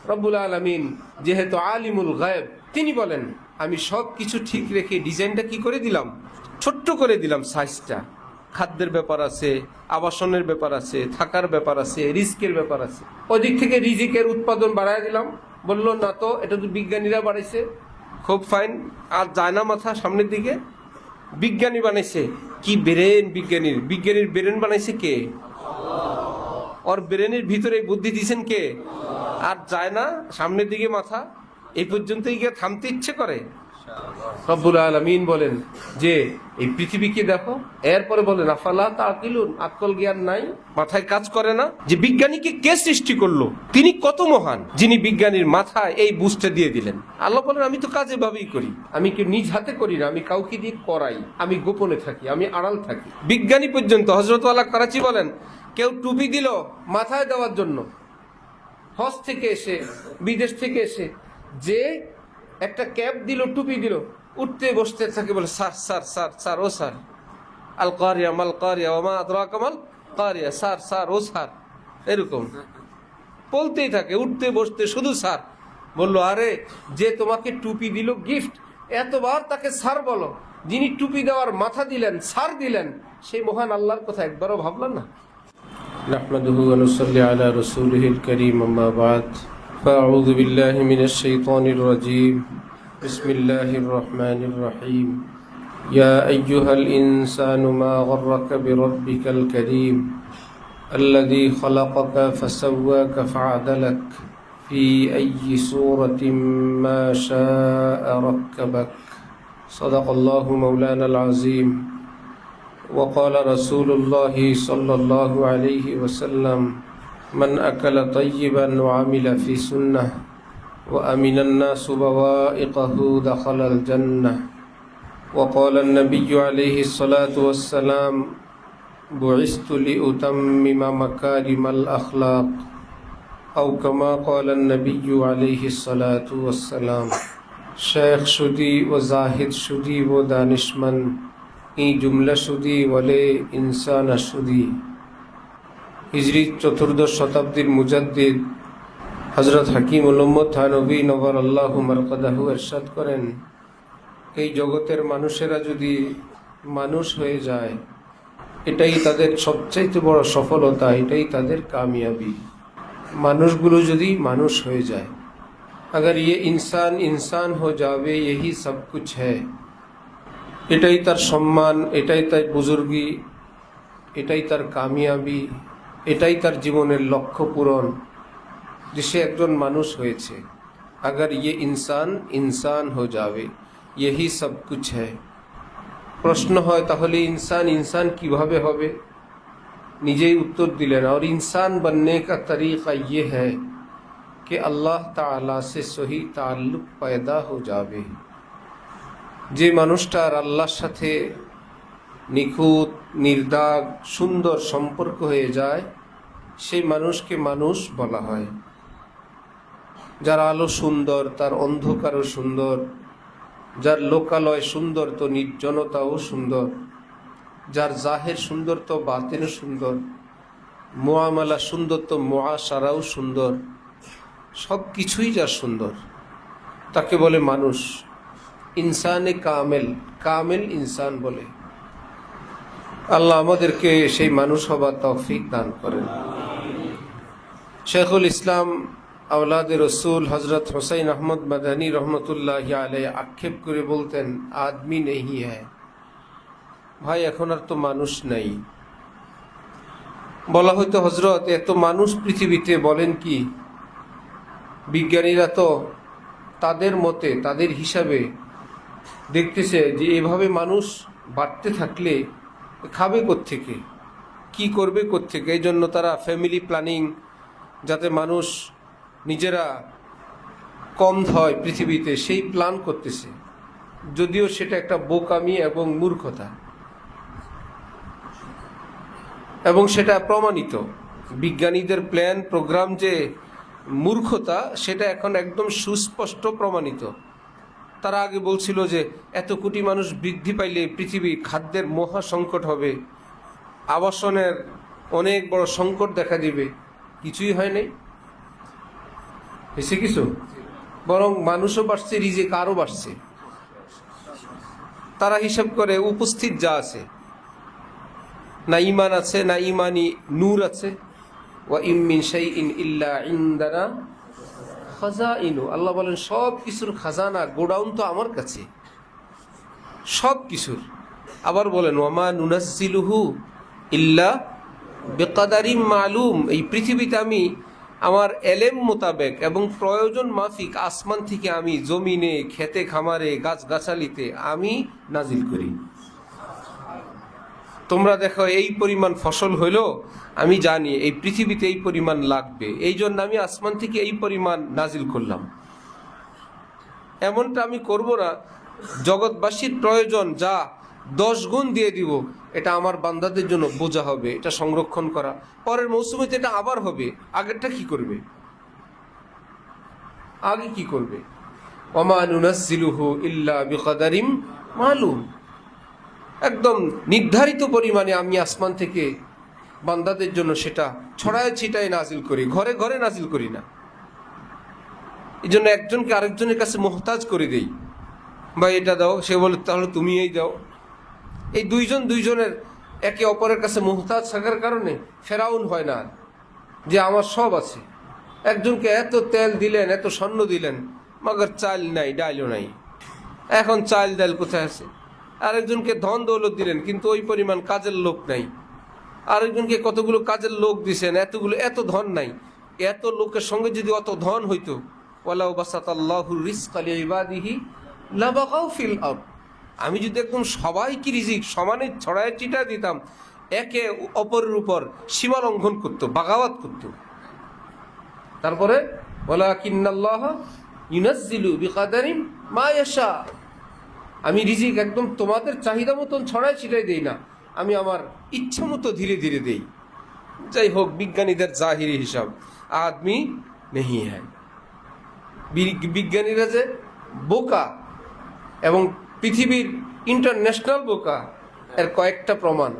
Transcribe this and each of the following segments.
রব্বুল আলামিন যেহেতু আলিমুল গায়ব, তিনি বলেন আমি সব কিছু ঠিক রেখে ডিজাইনটা কি করে দিলাম, ছোট্ট করে দিলাম সাইজটা। খাদ্যের ব্যাপার আছে, আবাসনের ব্যাপার আছে, থাকার ব্যাপার আছে, রিস্কের ব্যাপার আছে। ওদিক থেকে রিজিকের উৎপাদন বাড়ায় দিলাম। বললো না তো, এটা তো বিজ্ঞানীরা বাড়াইছে, খুব ফাইন। আর যায় না মাথা সামনের দিকে, বিজ্ঞানী বানাইছে। কি ব্রেন বিজ্ঞানীর, বিজ্ঞানীর ব্রেন বানাইছে কে? ওর ব্রেনের ভিতরে বুদ্ধি দিয়েছেন কে? আর যায় না সামনের দিকে মাথা, এই পর্যন্তই গিয়ে থামতে ইচ্ছে করে। রব্বুল আলামিন বলেন যে এই পৃথিবীকে দেখো, এরপরে বলেন আফালা তাকিলুন, আকল জ্ঞান নাই, মাথায় কাজ করে না যে বিজ্ঞানীকে কে সৃষ্টি করলো, তিনি কত মহান, যিনি বিজ্ঞানীর মাথায় এই বুঝতে দিয়ে দিলেন। আল্লাহ বলেন আমি তো কাজে ভাবেই করি, আমি কি নিজ হাতে করি না, আমি কাউকে দিয়ে করাই, আমি গোপনে থাকি, আমি আড়াল থাকি। বিজ্ঞানী পর্যন্ত, হযরত ওয়ালা করাচি বলেন, কেউ টুপি দিল মাথায় দেওয়ার জন্য, হজ থেকে এসে, বিদেশ থেকে এসে, যে একটা ক্যাপ দিল, টুপি দিল, উঠতে বসতে থাকে, বলে স্যার স্যার স্যার স্যার, ও স্যার, আল কারিয়া মাল কারিয়া ওয়া মা আদরাকা মাল কারিয়া, স্যার স্যার, ও স্যার, এরকম বলতেই থাকে, উঠতে বসতে শুধু স্যার। বললো আরে যে তোমাকে টুপি দিল গিফট, এতবার তাকে স্যার বলো, যিনি টুপি দেওয়ার মাথা দিলেন, স্যার দিলেন, সেই মহান আল্লাহর কথা একবারও ভাবলাম না? নাহমাদুহু ওয়া নুসাল্লি আলা রাসূলিহিল কারীম, আম্মা বা'দ, ফাআউযু বিল্লাহি মিনাশ শাইতানির রাজীম, বিসমিল্লাহির রহমানির রহিম। ইয়া আইয়ুহাল ইনসানু মা গাররাকা বিরাব্বিকাল কারীম আল্লাযী খালাকাকা ফাসাওয়াকা ফাআদালাক ফি আইয়ি সূরাতিন মা শাআ রাক্কাবাক। সাদাকাল্লাহু মাওলানাল আযীম। وقال رسول الله صلى الله عليه وسلم من أكل طيبا وعمل في سنة وأمن الناس بوائقه دخل الجنة. وقال النبي عليه الصلاة والسلام بعثت لأتمم مكارم الأخلاق، أو كما قال النبي عليه الصلاة والسلام. شيخ شدي وزاهد شدي ودانشمن এই জুমলা সুদি বলে ইনসান সুদি। হিজরি চতুর্দশ শতাব্দীর মুজাদ্দিদ হযরত হাকিম উম্মত থানবী নওয়ারাল্লাহু মারকাদাহু ইরশাদ করেন, এই জগতের মানুষেরা যদি মানুষ হয়ে যায়, এটাই তাদের সবচাইতে বড় সফলতা, এটাই তাদের কামিয়াবি। মানুষগুলো যদি মানুষ হয়ে যায়, अगर ये इंसान इंसान हो जावे यही सब कुछ है, এটাই তার সম্মান, এটাই তার বুজুর্গি, এটাই তার কামিয়াবি, এটাই তার জীবনের লক্ষ্য পূরণ, যে সে একজন মানুষ হয়েছে। अगर ये इंसान इंसान हो जावे यही सब कुछ है। প্রশ্ন হয় তাহলে ইনসান ইনসান কিভাবে হবে? নিজেই উত্তর দিলেন, और इंसान बनने का तरीक़ा ये है कि अल्लाह ताला से सही ताल्लुक़ पैदा हो जावे। যে মানুষটার আল্লাহর সাথে নিখুঁত, নির্দাগ, সুন্দর সম্পর্ক হয়ে যায়, সেই মানুষকে মানুষ বলা হয়। যার আলো সুন্দর, তার অন্ধকারও সুন্দর, যার লোকালয় সুন্দর তো নির্জনতাও সুন্দর, যার জাহের সুন্দর তো বাতিনও সুন্দর, মুআমালা সুন্দর তো মুআশারাও সুন্দর, সব কিছুই যার সুন্দর, তাকে বলে মানুষ। ইনসানে কামেল, কামেল ইনসান বলে। আল্লাহ আমাদেরকে সেই মানুষ হবার তৌফিক দান করেন। শেখুল ইসলাম আওলাদ রসুল হজরত হুসাইন আহমদ মাদানী রহমতুল্লাহি আলাইহি আক্ষেপ করে বলতেন, আদমি নেই হ্যায়। ভাই এখন আর তো মানুষ নেই। বলা হয়তো হজরত এত মানুষ পৃথিবীতে, বলেন কি? বিজ্ঞানীরা তো তাদের মতে, তাদের হিসাবে দেখতেছে যে এভাবে মানুষ বাড়তে থাকলে খাবে কোত্থেকে, কি করবে কোত্থেকে? এই জন্য তারা ফ্যামিলি প্ল্যানিং, যাতে মানুষ নিজেরা কম হয় পৃথিবীতে, সেই প্ল্যান করতেছে। যদিও সেটা একটা বোকামি এবং মূর্খতা, এবং সেটা প্রমাণিত। বিজ্ঞানীদের প্ল্যান প্রোগ্রাম যে মূর্খতা, সেটা এখন একদম সুস্পষ্ট প্রমাণিত। তারা আগে বলছিল যে এত কোটি মানুষ বৃদ্ধি পাইলে পৃথিবী খাদ্যের মহা সংকট হবে, আবাসনের অনেক বড় সংকট দেখা দিবে। কিছুই হয় নাই। হয়েছে কিছু? বরং মানুষও বাড়ছে, রিজিক আরও বাড়ছে। তারা হিসাব করে উপস্থিত যা আছে, না ইমান আছে, না ইমানি নূর আছে। ওয়া ইম মিন শাইইন ইল্লা ইনদানা খাজাইনু, আল্লাহ বলেন সব কিছুর খাজানা, গোডাউন তো আমার কাছে সব কিছুর। আবার বলেন ওয়ামা নুনাজ্জিলুহু ইল্লা বিকাদারিম মালুম, এই পৃথিবীতে আমি আমার এলেম মোতাবেক এবং প্রয়োজন মাফিক আসমান থেকে আমি জমিনে, খেতে খামারে, গাছগাছালিতে আমি নাজিল করি। তোমরা দেখো এই পরিমাণ ফসল হইল, আমি জানি এই পৃথিবীতে এই পরিমাণ লাগবে, এই জন্য আমি আসমান থেকে এই পরিমাণ নাজিল করলাম। এমনটা আমি করব না জগৎবাসীর প্রয়োজন যা 10 গুণ দিয়ে দিব, এটা আমার বান্দাদের জন্য বোঝা হবে, এটা সংরক্ষণ করা, পরের মৌসুমে এটা আবার হবে। আগেরটা কি করবে? আগে কি করবে? ওমা নুনাজ্জিলুহু ইল্লা বিকাদারিম মালুম, একদম নির্ধারিত পরিমাণে আমি আসমান থেকে বান্দাদের জন্য সেটা ছড়ায় ছিটায় নাজিল করি, ঘরে ঘরে নাজিল করি না। এই জন্য একজনকে আরেকজনের কাছে মোহতাজ করে দেই, ভাই এটা দাও, সে বলে তাহলে তুমি এই দাও। এই দুইজনের একে অপরের কাছে মোহতাজ থাকার কারণে ফেরাউন হয় না যে আমার সব আছে। একজনকে এত তেল দিলেন, এত স্বর্ণ দিলেন, মগর চাল নাই, ডালও নাই। এখন চাল ডাল কোথায় আছে? আরেকজনকে ধন দৌলত দিলেন, কিন্তু ওই পরিমাণ কাজের লোক নাই। আরেকজনকে কতগুলো কাজের লোক দিছেন, এত ধন নাই। এত লোকের সঙ্গে যদি অত ধন হইতো, ওয়ালাউ বাসাতাল্লাহু রিজকা লিইবাদিহি লাবাগাউ ফিল আরদ, আমি যদি একদম সবাইকে রিজিক সমানে ছড়ায় চিটা দিতাম, একে অপরের উপর সীমা লঙ্ঘন করতো, বাগাওয়াত করতো। তারপরে ওয়ালাকিন্নাল্লাহ ইউনাজ্জিলু বিকাদারিন মা ইয়াশা, আমি রিজিক একদম তোমাদের চাহিদা মতন ছড়ায় ছিটাই দেই না, আমি আমার ইচ্ছা মতো ধীরে ধীরে দেই। যাই হোক, বিজ্ঞানীদের জাহিরি হিসাব আদমি নেই হ্যাঁ। বিজ্ঞানীরা যে বোকা এবং পৃথিবীর ইন্টারন্যাশনাল বোকা, এর কয়েকটা প্রমাণ।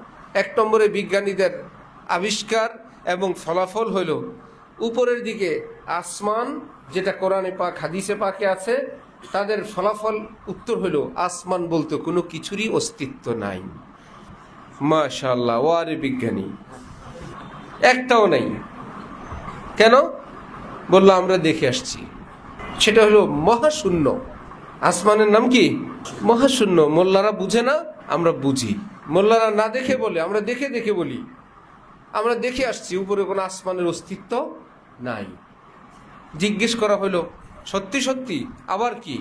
1 নম্বরে বিজ্ঞানীদের আবিষ্কার এবং ফলাফল হইল উপরের দিকে আসমান, যেটা কোরআনে পাক হাদিসে পাকে আছে, তাদের ফলাফল উত্তর হইল আসমান বলতে কোনো কিছুরই অস্তিত্ব নাই। মাশাআল্লাহ, ওয়ারে বিজ্ঞানী একটাও নাই। কেন? বললো আমরা দেখে আসছি, সেটা হলো মহাশূন্য। আসমানের নাম কি? মহাশূন্য। মোল্লারা বুঝে না, আমরা বুঝি। মোল্লারা না দেখে বলে, আমরা দেখে দেখে বলি। আমরা দেখে আসছি উপরে কোনো আসমানের অস্তিত্ব নাই। জিজ্ঞেস করা হলো সত্যি সত্যি? আবার কি,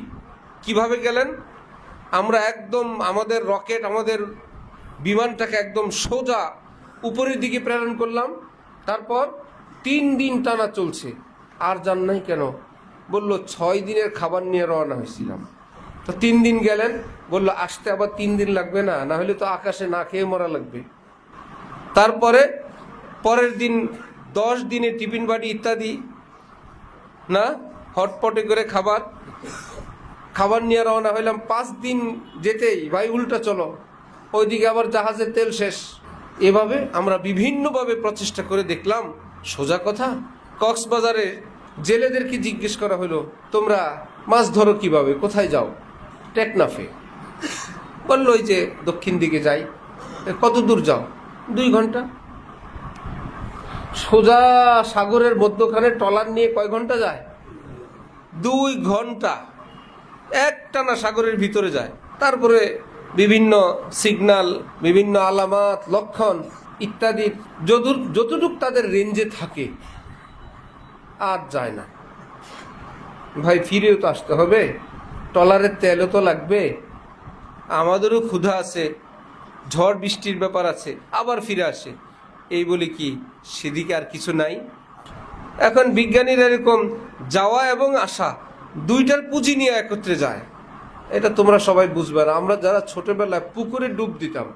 কিভাবে গেলেন? আমরা একদম আমাদের রকেট, আমাদের বিমানটাকে একদম সোজা উপরের দিকে প্রেরণ করলাম, তারপর 3 দিন টানা চলছে, আর যান নাই কেন? বলল 6 দিনের খাবার নিয়ে রওনা হয়েছিলাম। তো 3 দিন গেলেন, বলল আসতে আবার 3 দিন লাগবে না, না হলে তো আকাশে না খেয়ে মরা লাগবে। তারপরে পরের দিন 10 দিনে টিফিন বাড়ি ইত্যাদি না, হটপটে করে খাবার নিয়ে রওনা হইলাম। 5 দিন যেতেই ভাই উল্টা চলো, ওইদিকে আবার জাহাজের তেল শেষ। এভাবে আমরা বিভিন্নভাবে প্রচেষ্টা করে দেখলাম সোজা কথা। কক্সবাজারে জেলেদেরকে জিজ্ঞেস করা হলো তোমরা মাছ ধরো কিভাবে, কোথায় যাও? টেকনাফে। বললো ওই যে দক্ষিণ দিকে যাই। কত দূর যাও? 2 ঘন্টা। সোজা সাগরের মধ্যখানে ট্রলার নিয়ে কয় ঘন্টা যায়? 2 ঘন্টা একটানা সাগরের ভিতরে যায়। তারপরে বিভিন্ন সিগন্যাল, বিভিন্ন আলামাত, লক্ষণ ইত্যাদি যতটুক তাদের রেঞ্জে থাকে আর যায় না। ভাই ফিরেও তো আসতে হবে, ট্রলারের তেলও তো লাগবে, আমাদেরও ক্ষুধা আছে, ঝড় বৃষ্টির ব্যাপার আছে, আবার ফিরে আসে। এই বলে কি সেদিকে আর কিছু নাই? এখন বিজ্ঞানীরা এরকম যাওয়া এবং আসা দুইটার পুঁজি নিয়ে একত্রে যায়। এটা তোমরা সবাই বুঝবে না। আমরা যারা ছোটবেলায় পুকুরে ডুব দিতাম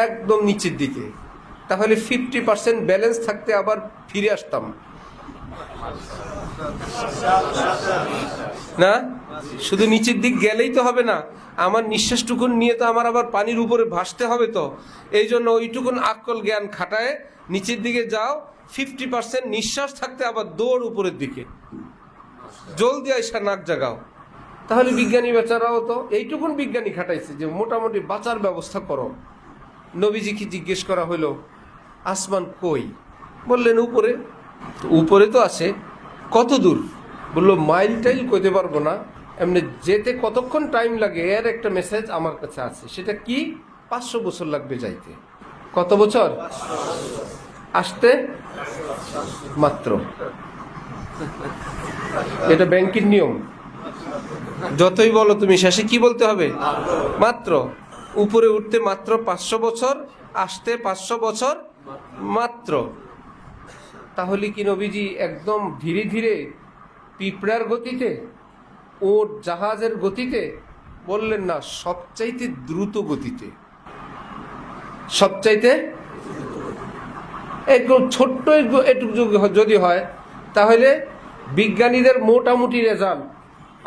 একদম নিচের দিকে, তাহলে 50% ব্যালেন্স থাকতে আবার ফিরে আসতাম না। শুধু নিচের দিক গেলেই তো হবে না, আমার নিঃশ্বাসটুকুন নিয়ে তো আমার আবার পানির উপরে ভাসতে হবে। তো এই জন্য ওইটুকুন আকল জ্ঞান খাটায় নিচের দিকে যাও, 50% নিঃশ্বাস থাকতে আবার দৌড় উপরের দিকে। জলদি আইসা নাক জাগাও। তাহলে বিজ্ঞানী বেচারাও তো এইটুকুন বিজ্ঞানী খাটাইছে যে মোটামুটি বাঁচার ব্যবস্থা করো। নবীজিকে জিজ্ঞেস করা হলো আসমান কই? বললেন উপরে। উপরে তো আছে, কত দূর? বললো মাইল টাইল কইতে পারবো না, এমনি যেতে কতক্ষণ টাইম লাগে এর একটা মেসেজ আমার কাছে আছে। সেটা কি? 500 বছর লাগবে যাইতে। কত বছর? আসতে মাত্র। এটা ব্যাংকের নিয়ম, যতই বলো তুমি শেষে কি বলতে হবে? মাত্র। উপরে উঠতে মাত্র 500 বছর, আসতে 500 বছর মাত্র। তাহলে কি নবীজি একদম ধীরে ধীরে পিঁপড়ার গতিতে, ওট জাহাজের গতিতে? বললেন না, সবচাইতে দ্রুত গতিতে। সবচাইতে একটু ছোট্ট একটু যদি হয়, তাহলে বিজ্ঞানীদের মোটামুটি রেজাল্ট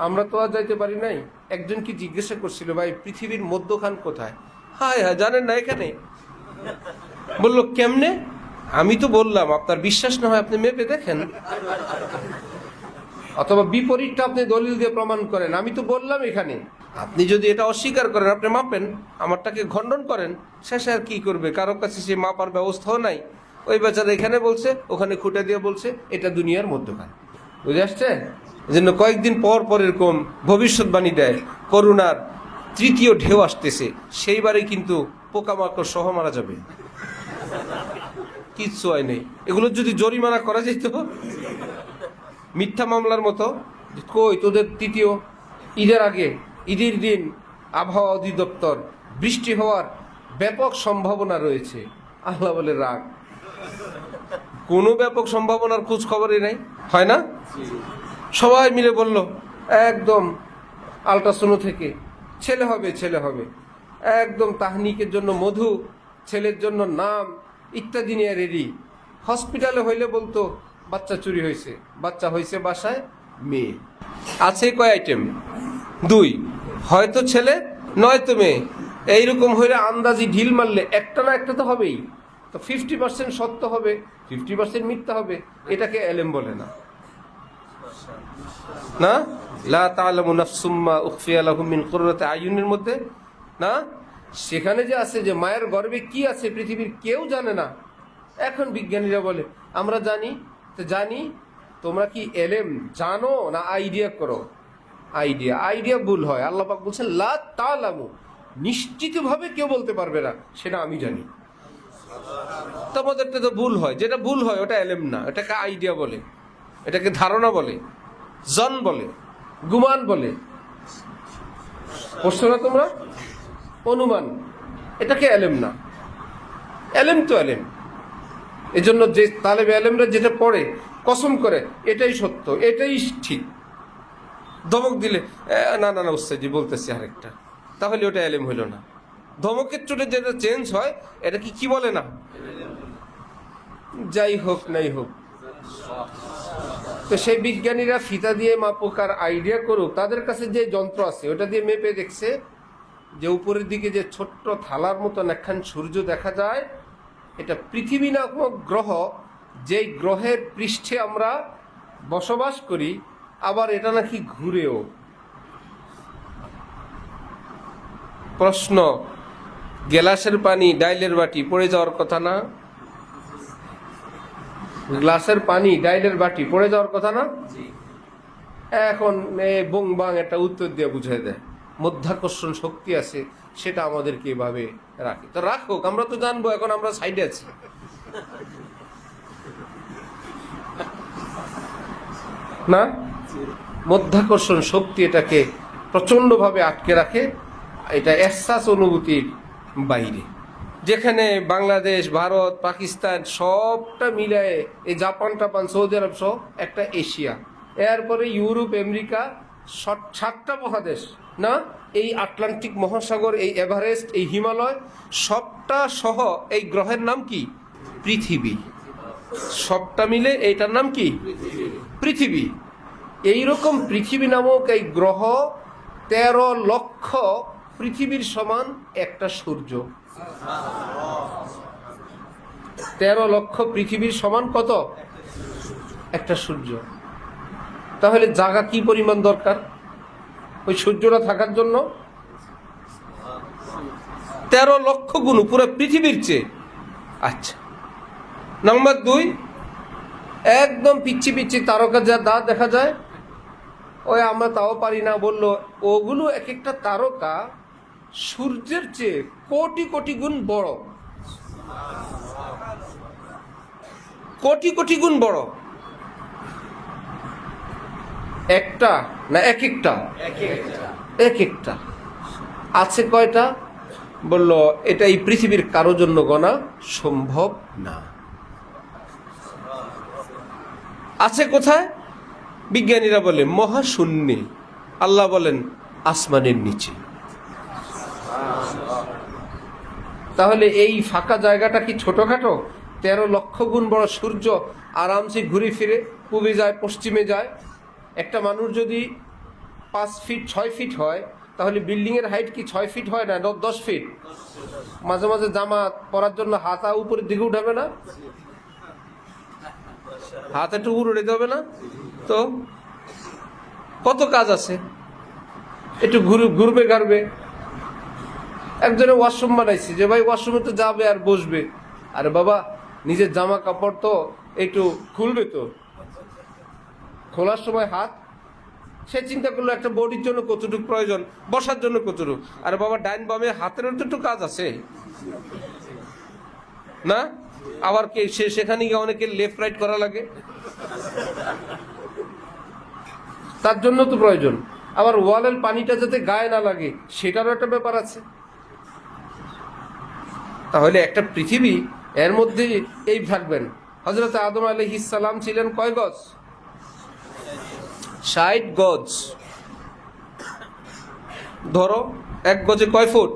আমরা তো আর যাইতে পারি নাই। একজন কি জিজ্ঞাসা করছিল, ভাই পৃথিবীর মধ্যখান কোথায়? হায় হ্যাঁ, জানেন না এখানে? বললো কেমনে? আমি তো বললাম, আপনার বিশ্বাস না হয় আপনি মেপে দেখেন, অথবা বিপরীতটা আপনি দলিল দিয়ে প্রমাণ করেন। আমি তো বললাম এখানে, আপনি যদি এটা অস্বীকার করেন, আপনি মাপেন, আমারটাকে খণ্ডন করেন, শেষে আর কি করবে? কারো কাছে সে মাপার ব্যবস্থাও নাই। ওই বেচারা এখানে বলছে, ওখানে খুঁটে দিয়ে বলছে এটা দুনিয়ার মধ্যখান। বুঝে আসছে? এজন্য কয়েকদিন পর পর এরকম ভবিষ্যৎবাণী দেয়, করোনার 3য় ঢেউ আসতেছে, সেইবারে কিন্তু পোকামাকড় সহ মারা যাবে। কিচ্ছু হয় নেই। এগুলো যদি জরিমানা করা যেত, মিথ্যা মামলার মতো, কই তোদের 3য় ঈদের আগে, ঈদের দিন আবহাওয়া অধিদপ্তর বৃষ্টি হওয়ার ব্যাপক সম্ভাবনা রয়েছে। আল্লাহ বলে রাগ, কোনো ব্যাপক সম্ভাবনার খোঁজ খবরই নাই। হয় না? সবাই মিলে বলল একদম আল্ট্রাসোনো থেকে ছেলে হবে, ছেলে হবে, একদম তাহনিকের জন্য মধু, ছেলের জন্য নাম ইত্যাদি নিয়ে রেডি। হসপিটালে হইলে বলতো বাচ্চা চুরি হয়েছে, বাচ্চা হয়েছে বাসায় মেয়ে। আছে কয় আইটেম? 2, হয়তো ছেলে নয়তো মেয়ে। এইরকম হইলে আন্দাজি ঢিল মারলে একটা না একটা তো হবেই। তো 50% সত্য হবে, 50% মিথ্যা হবে। এটাকে এলেম বলে না। না, লা তা'লামু নাফসুম মা উখফিয়া লাহুম মিন কুররাতি আয়ুনের মধ্যে না, সেখানে যে আছে যে মায়ের গর্ভে কি আছে পৃথিবীর কেউ জানে না। এখন বিজ্ঞানীরা বলে আমরা জানি। তো জানি, তোমরা কি এলেম জানো না আইডিয়া করো? আইডিয়া ভুল হয়। আল্লাহ পাক বলছেন লা তা'লামু, নিশ্চিতভাবে কেউ বলতে পারবে না সেটা আমি জানি। তোমাদেরটা তো ভুল হয়, যেটা ভুল হয় ওটা এলেম না, এটাকে আইডিয়া বলে, এটাকে ধারণা বলে, জন বলে, গুমান বলে। বুঝছো না তোমরা? অনুমান, এটাকে এলেম না। এলেম তো এলেম। এজন্য যে তালেবে এলেমরা যেটা পড়ে কসম করে এটাই সত্য, এটাই ঠিক, ধমক দিলে না না না উস্তাদজি বলতেছি আরেকটা, তাহলে ওটা এলেম হইল না। ধমকের চোটে যেটা চেঞ্জ হয় এটা কি বলে না? যাই হোক নাই হোক, তো সেই বিজ্ঞানীরা ফিতা দিয়ে মাপুক আর আইডিয়া করুক, তাদের কাছে যে যন্ত্র আছে ওটা দিয়ে মেপে দেখছে যে উপরের দিকে যে ছোট্ট থালার মতন একখান সূর্য দেখা যায়, এটা পৃথিবী নামক গ্রহ, যেই গ্রহের পৃষ্ঠে আমরা বসবাস করি, আবার এটা নাকি ঘুরেও। প্রশ্ন, গ্লাসের পানি ডাইলের বাটি পড়ে যাওয়ার কথা না? গ্লাসের পানি ডাইলের বাটি পড়ে যাওয়ার কথা না? এখন বং বাং একটা উত্তর দিয়ে বুঝাই দেয় মধ্যাকর্ষণ শক্তি আছে, সেটা আমাদেরকে এভাবে রাখে। তো রাখুক, আমরা তো জানবো, এখন আমরা সাইডে আছি। না, মধ্যাকর্ষণ শক্তি এটাকে প্রচন্ডভাবে আটকে রাখে, এটা এহসাস অনুভূতির বাইরে। যেখানে বাংলাদেশ, ভারত, পাকিস্তান সবটা মিলায়, এই জাপান টাপান, সৌদি আরব সহ একটা এশিয়া, এরপরে ইউরোপ, আমেরিকা, 7টা মহাদেশ না, এই আটলান্টিক মহাসাগর, এই এভারেস্ট, এই হিমালয়, সবটা সহ এই গ্রহের নাম কি? পৃথিবী। সবটা মিলে এইটার নাম কি? পৃথিবী। এইরকম পৃথিবী নামক এই গ্রহ 13 লক্ষ পৃথিবীর সমান একটা সূর্য। 13 লক্ষ পৃথিবীর সমান কত? একটা সূর্য। তাহলে জায়গা কি পরিমাণ দরকার ওই সূর্যটা থাকার জন্য? 13 লক্ষ গুণ, পুরো পৃথিবীর চেয়ে। আচ্ছা, নাম্বার 2, একদম পিচ্ছি পিচ্ছি তারকা যা দেখা যায়, ওই আমরা তাও পারি না বললো, ওগুলো এক একটা তারকা সূর্যের চেয়ে কোটি কোটি গুণ বড়, কোটি কোটি গুণ বড়। একটা না এক একটা? এক একটা। আছে কয়টা? বলল এটা এই পৃথিবীর কারোর জন্য গণা সম্ভব না। আছে কোথায়? বিজ্ঞানীরা বলে মহাশূন্যে, আল্লাহ বলেন আসমানের নিচে। তাহলে এই ফাঁকা জায়গাটা কি ছোটখাটো? 13 লক্ষ গুণ বড় সূর্য আরামসে ঘুরে ফিরে পূবে যায়, পশ্চিমে যায়। একটা মানুষ যদি 5 ফিট 6 ফিট হয়, তাহলে বিল্ডিং এর হাইট কি 6 ফিট হয় না 10 ফিট? মাঝে মাঝে জামা পরার জন্য হাত উপরের দিকে উঠাবে না? হাত একটু উড়ে দেবে না? তো কত কাজ আছে, একটু ঘুরবে ঘাড়বে। একজনে ওয়াশরুম বানাইছে, যে ভাই ওয়াশরুমে তো যাবে আর বসবে। আরে বাবা, নিজের জামা কাপড় তো একটু খুলবে, তো খোলার সময় হাত, সে চিন্তা করলো একটা বডির জন্য কতটুকু প্রয়োজন, বসার জন্য কতটুকু। আরে বাবা, ডাইন বামে হাতের তো একটু কাজ আছে না? আবার কে সেখানে গিয়ে অনেকে লেফট রাইট করা লাগে, তার জন্য তো প্রয়োজন। আবার ওয়ালের পানিটা যাতে গায়ে না লাগে, সেটারও একটা ব্যাপার আছে। তাহলে একটা পৃথিবী, এর মধ্যে এই থাকবেন। হযরত আদম আলাইহিস সালাম ছিলেন কয় গজ? 60 গজ। ধরো এক গজে কয় ফুট?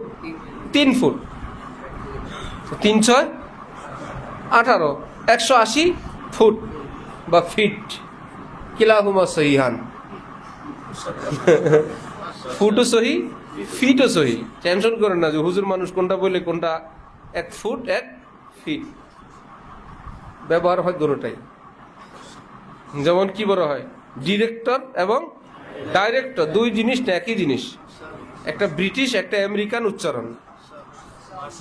3 ফুট। 3 6 18, 180 ফুট বা ফিট। কিলাহুমা সহিহান, ফুটও সহি, ফিটও সহি। টেনশন করেন না যে হুজুর মানুষ কোনটা বলে কোনটা 1 ফুট 1 ফিট। ব্যবহার হয় দুটোটাই। যেমন কি বড় হয়, ডিরেক্টর এবং ডাইরেক্টর, দুই জিনিস না, একই জিনিস। একটা ব্রিটিশ একটা আমেরিকান উচ্চারণ,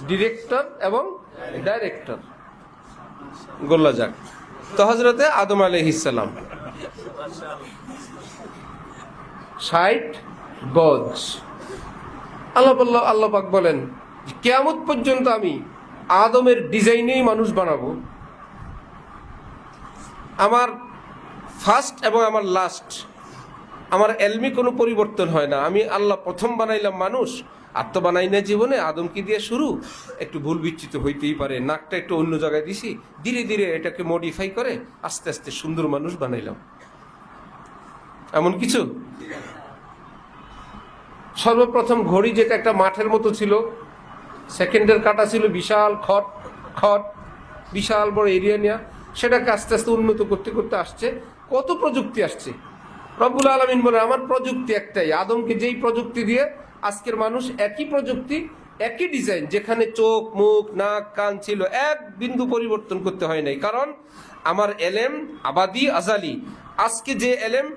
ডিরেক্টর এবং ডাইরেক্টর। গোল্লা যাক। তো হযরতে আদম আলাইহিস সালাম 60 গজ। আল্লাহ পাক বলেন কিয়ামত পর্যন্ত আমি আদমের ডিজাইনেই মানুষ বানাবো। আমার ফার্স্ট এবং আমার লাস্ট, আমার এলমি কোনো পরিবর্তন হয় না। আমি আল্লাহ প্রথম বানাইলাম মানুষ, আর তো বানাই না জীবনে, আদমকে দিয়ে শুরু। একটু ভুল বিচ্যুত হইতেই পারে, নাকটা একটু অন্য জায়গায় দিছি, ধীরে ধীরে এটাকে মডিফাই করে আস্তে আস্তে সুন্দর মানুষ বানাইলাম। এমন কিছু? সর্বপ্রথম ঘড়ি, যেটা একটা মাঠের মতো ছিল, সেকেন্ডের কাটা ছিল, বিশাল খট বিশাল বড় এরিয়া নিয়ে, সেটাকে আস্তে আস্তে উন্নত করতে করতে আসছে। কত প্রযুক্তি আসছে। রব্বুল আলামিন বলে আমার প্রযুক্তি একটাই, আদমকে যেই প্রযুক্তি দিয়ে আজকের মানুষ, একই প্রযুক্তি একই ডিজাইন, যেখানে চোখ মুখ নাক কান ছিল, এক বিন্দু পরিবর্তন করতে হয় নাই। কারণ আমার এলেম আবাদি আজালি। আজকে যে এলেম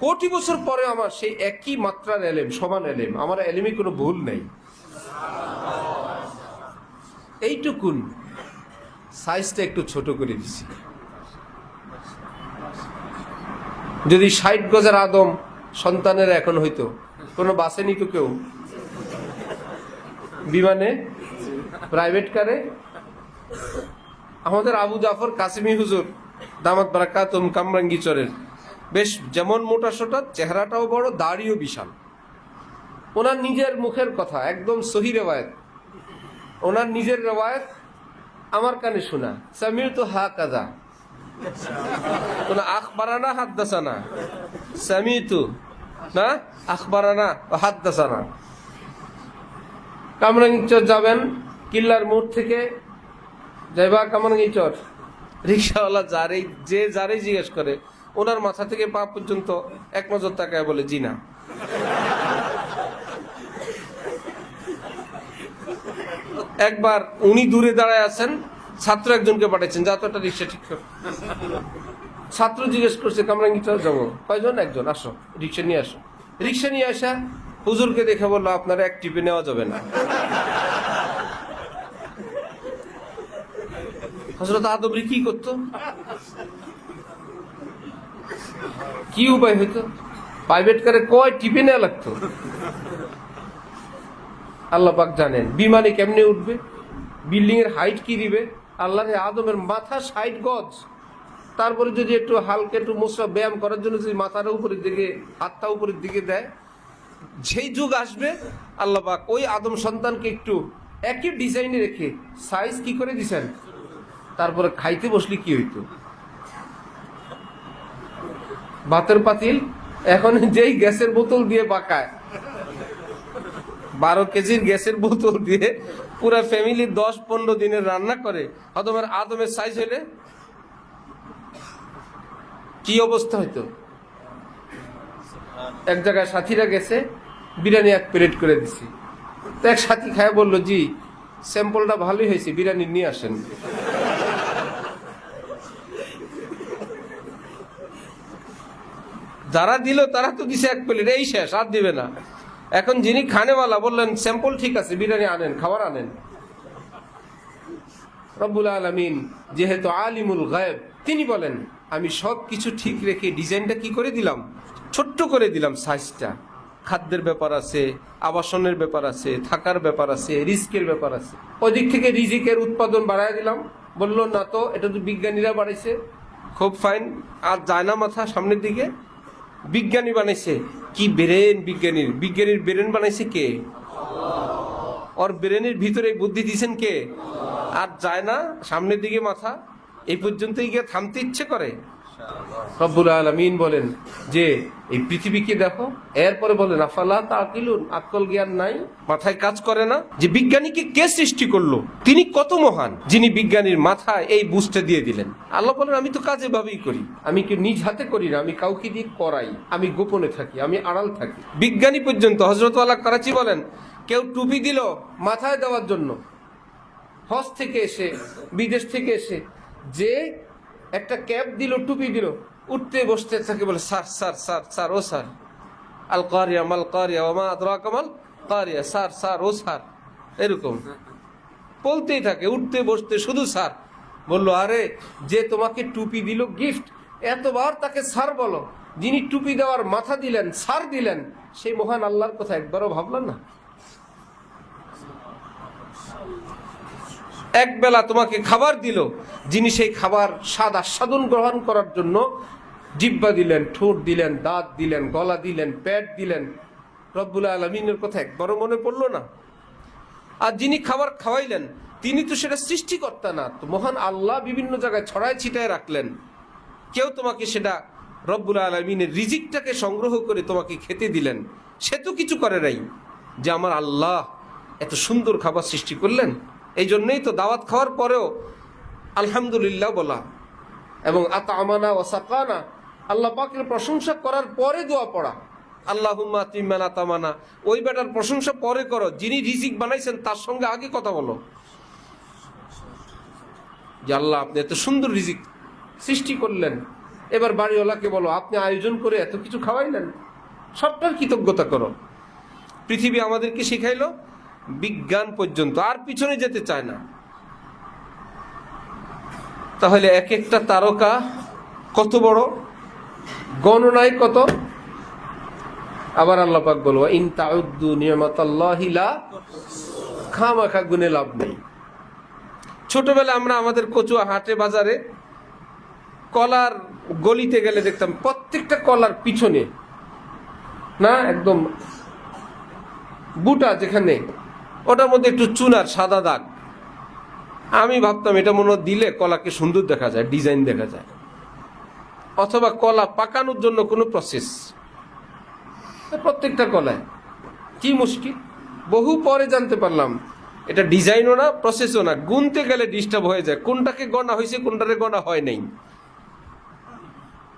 কোটি বছর পরে আমার সেই একই মাত্রার এলেম, সমান এলেম। আমার এলেমে কোনো ভুল নেই। এইটুকুন সাইজটা একটু ছোট করে দিছি। যদি 60 গজের আদম সন্তানের এখন হইতো, কোনো বাসে নিত কেউ, বিমানে, প্রাইভেট কারে। আমাদের আবু জাফর কাসিমি হুজুর দামাত বারাকাতুম কামরাঙ্গীচরের বেশ যেমন মোটা সোটা, চেহারাটাও বড়, দাড়িও বিশাল। ওনার নিজের মুখের কথা, একদম সহি রেওয়ায়েত, ওনার নিজের রেওয়ায়েত আমার কানে শোনা। সামিউতু হাকাযা, কোন আখবারানা হাদ্দাসানা, সামিউতু না আখবারানা হাদ্দাসানা। কামরাঙ্গীচর যাবেন, কিল্লার মোড় থেকে যাইবা কামরাঙ্গীচর, রিক্সাওয়ালা যারে জিজ্ঞেস করে, ওনার মাথা থেকে পা পর্যন্ত এক নজর তাকায় বলে জি না। একবার উনি দূরে দাঁড়ায় আছেন, ছাত্র একজনকে পাঠাচ্ছেন, যা তো একটা রিক্সা ঠিক কর। ছাত্র জিজ্ঞেস করছে কামরাঙ্গীটা যাবো, কয়জন? একজন, আসো রিক্সা নিয়ে আসো। রিক্সা নিয়ে আসা হুজুরকে দেখে বললো আপনারা এক টিপে নেওয়া যাবে না। হযরত আদবরি কি করতো, কি উপায় হইতো? প্রাইভেট কারে কয় টিপে নেওয়া লাগতো আল্লাহ পাক জানেন। বিমানে কেমনে উঠবে, বিল্ডিং এর হাইট কি দিবে আল্লাহ। আদমের মাথা 60 গজ, তারপরে যদি একটু হালকা একটু মোশরা ব্যায়াম করার জন্য যদি মাথার উপরের দিকে হাতটা উপরের দিকে দেয়, যেই যুগ আসবে আল্লাহ পাক ওই আদম সন্তানকে একটু একই ডিজাইনে রেখে সাইজ কি করে দিছেন। তারপরে খাইতে বসলে কি হইতো, ভাতের পাতিল এখন যেই গ্যাসের বোতল দিয়ে পাকায়, 12 কেজির গ্যাসের বোতল দিয়ে পুরা ফ্যামিলি 10-15 দিনের রান্না করে, আদমের সাইজ হইলে কি অবস্থা হইতো। এক জায়গায় সাথীরা গেছে, বিরিয়ানি 1 প্লেট করে দিছি। তো এক সাথী খায় বললো, জি স্যাম্পলটা ভালোই হয়েছে, বিরিয়ানি নিয়ে আসেন। যারা দিল তারা তো দিছে 1 প্লেট, এই শেষ, আর দিবে না। এখন যিনি খানেওয়ালা বললেন স্যাম্পল ঠিক আছে, বিরিয়ানি আনেন, খাবার আনেন। রব্বুল আলামিন যেহেতু আলিমুল গায়ব, তিনি বলেন আমি সব কিছু ঠিক রেখে ডিজাইনটা কি করে দিলাম, ছোট্ট করে দিলাম সাইজটা। খাদ্যের ব্যাপার আছে, আবাসনের ব্যাপার আছে, থাকার ব্যাপার আছে, রিস্কের ব্যাপার আছে। ওদিক থেকে রিজিকের উৎপাদন বাড়ায় দিলাম। বললো না তো, এটা তো বিজ্ঞানীরা বাড়াইছে, খুব ফাইন। আর যায় না মাথা সামনের দিকে, বিজ্ঞানী বানাইছে। কি ব্রেন বিজ্ঞানীর, বিজ্ঞানীর ব্রেন বানাইছে কে? ওর ব্রেনের ভিতরে বুদ্ধি দিয়েছেন কে? আর যায় না সামনের দিকে মাথা, এই পর্যন্তই গিয়ে থামতে ইচ্ছে করে। রব্বুল আলামিন বলেন যে এই পৃথিবীকে দেখো, এরপরে বলেন আফালা তাকিলুন, আকল জ্ঞান নাই, মাথায় কাজ করে না যে বিজ্ঞানীকে কে সৃষ্টি করলো, তিনি কত মহান, যিনি বিজ্ঞানীর মাথায় এই বুঝতে দিয়ে দিলেন। আল্লাহ বলেন আমি তো কাজে ভাবেই করি, আমি কি নিজ হাতে করি না, আমি কাউকে দিয়ে করাই, আমি গোপনে থাকি, আমি আড়াল থাকি। বিজ্ঞানী পর্যন্ত, হযরত আল্লাহ করাচি বলেন, কেউ টুপি দিল মাথায় দেওয়ার জন্য, হজ থেকে এসে, বিদেশ থেকে এসে, যে একটা ক্যাপ দিল, টুপি দিল, উঠতে বসতে থাকে, বলে স্যার স্যার স্যার স্যার, ও স্যার, আল কারিয়া মাল কারিয়া ওয়া মা আদরাকা মাল কারিয়া, স্যার স্যার, ও স্যার, এরকম বলতেই থাকে, উঠতে বসতে শুধু স্যার। বললো আরে যে তোমাকে টুপি দিল গিফট, এতবার তাকে স্যার বলো, যিনি টুপি দেওয়ার মাথা দিলেন, স্যার দিলেন, সেই মহান আল্লাহর কথা একবারও ভাবলেন না? এক বেলা তোমাকে খাবার দিল, যিনি সেই খাবার স্বাদ আস্বাদন গ্রহণ করার জন্য জিহ্বা দিলেন, ঠোঁট দিলেন, দাঁত দিলেন, গলা দিলেন, পেট দিলেন, রব্বুল আলামিনের কথা একবারও মনে পড়লো না? আর যিনি খাবার খাওয়াইলেন, তিনি তো সেটা সৃষ্টিকর্তা না, তো মহান আল্লাহ বিভিন্ন জায়গায় ছড়ায় ছিটায় রাখলেন। কেউ তোমাকে সেটা রব্বুল আলামিনের রিজিকটাকে সংগ্রহ করে তোমাকে খেতে দিলেন, সে তো কিছু করে নাই, যে আমার আল্লাহ এত সুন্দর খাবার সৃষ্টি করলেন। এই জন্যই তো দাওয়াত খাওয়ার পরেও আলহামদুলিল্লাহ বলা এবং আতআমানা ওয়া সাকানা, আল্লাহ পাকের প্রশংসা করার পরে দোয়া পড়া, আল্লাহুম্মা আতিমান আতামানা। ওই বেটার প্রশংসা পরে করো, যিনি রিজিক বানাইছেন তার সঙ্গে আগে কথা বলো, যে আল্লাহ আপনি এত সুন্দর রিজিক সৃষ্টি করলেন। এবার বাড়িওয়ালাকে বলো আপনি আয়োজন করে এত কিছু খাওয়াইলেন, সবটার কৃতজ্ঞতা করো। পৃথিবী আমাদেরকে শিখাইলো, বিজ্ঞান পর্যন্ত আর পিছনে যেতে চায় না। তাহলে এক একটা তারকা কত বড়, গণনায় কত। আবার আল্লাহ পাক বলবো ইন তাউদ্দু নিয়ামাতাল্লাহি লা, খামাখা গুনে লাভ নেই। ছোটবেলা আমরা আমাদের কচুয়া হাটে বাজারে কলার গলিতে গেলে দেখতাম প্রত্যেকটা কলার পিছনে না একদম বুটা যেখানে, ওটার মধ্যে একটু চুনার সাদা দাগ। আমি ভাবতাম এটা মনে দিলে কলাকে সুন্দর দেখা যায়, ডিজাইন দেখা যায়, অথবা কলা পাকানোর জন্য কোনো প্রসেস। প্রত্যেকটা কলায় কি মুশকিল, বহু পরে জানতে পারলাম এটা ডিজাইনও না, প্রসেসও না, গুনতে গেলে ডিস্টার্ব হয়ে যায়, কোনটাকে গণা হয়েছে কোনটারে গণা হয় নাই।